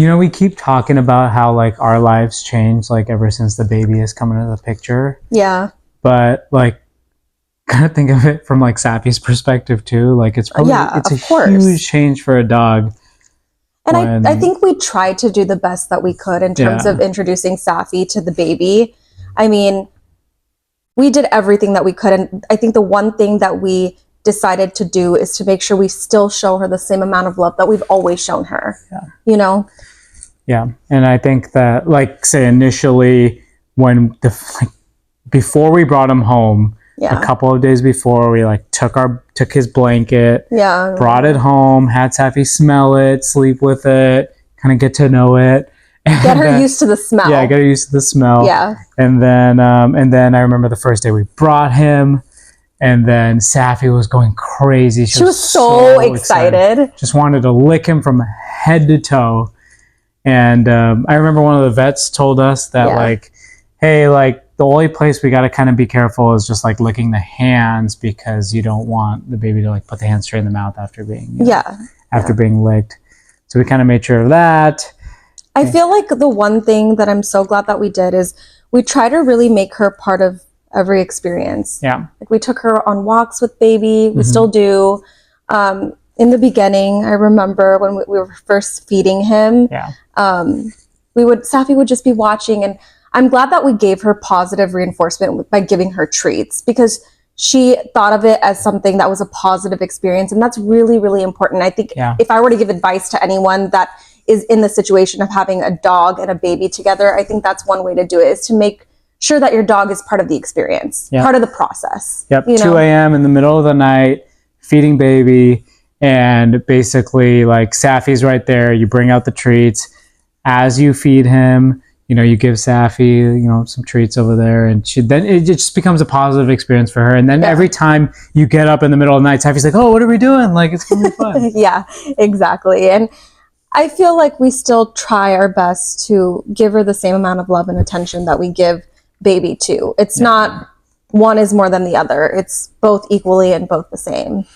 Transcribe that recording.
You know, we keep talking about how like our lives change like ever since the baby has come into the picture. Yeah. But like kind of think of it from like Sapphie's perspective too. Like it's probably it's a huge change for a dog. And I think we tried to do the best that we could in terms of introducing Sapphie to the baby. I mean, we did everything that we could. And I think the one thing that we decided to do is to make sure we still show her the same amount of love that we've always shown her. Yeah. You know? Yeah. And I think that, like, say initially when before we brought him home, a couple of days before, we like took his blanket, brought it home, had Sapphie smell it, sleep with it, kind of get to know it. And get her used to the smell. Yeah, get her used to the smell. Yeah. And then I remember the first day we brought him, and then Sapphie was going crazy. She was so excited. Just wanted to lick him from head to toe. And I remember one of the vets told us that like, hey, like the only place we got to kind of be careful is just like licking the hands, because you don't want the baby to like put the hands straight in the mouth after being being licked. So we kind of made sure of that. I feel like the one thing that I'm so glad that we did is we try to really make her part of every experience. Yeah. Like we took her on walks with baby. We still do. In the beginning, I remember when we were first feeding him, Sapphie would just be watching, and I'm glad that we gave her positive reinforcement by giving her treats, because she thought of it as something that was a positive experience. And that's really, really important. I think if I were to give advice to anyone that is in the situation of having a dog and a baby together, I think that's one way to do it, is to make sure that your dog is part of the experience, part of the process. Yep. 2 a.m. in the middle of the night, feeding baby, and basically like Sapphie's right there. You bring out the treats as you feed him. You know, you give Sapphie, some treats over there, and then it just becomes a positive experience for her. And then every time you get up in the middle of the night, Sapphy's like, "Oh, what are we doing? Like, it's gonna be fun." Yeah, exactly. And I feel like we still try our best to give her the same amount of love and attention that we give baby too. It's not one is more than the other. It's both equally and both the same.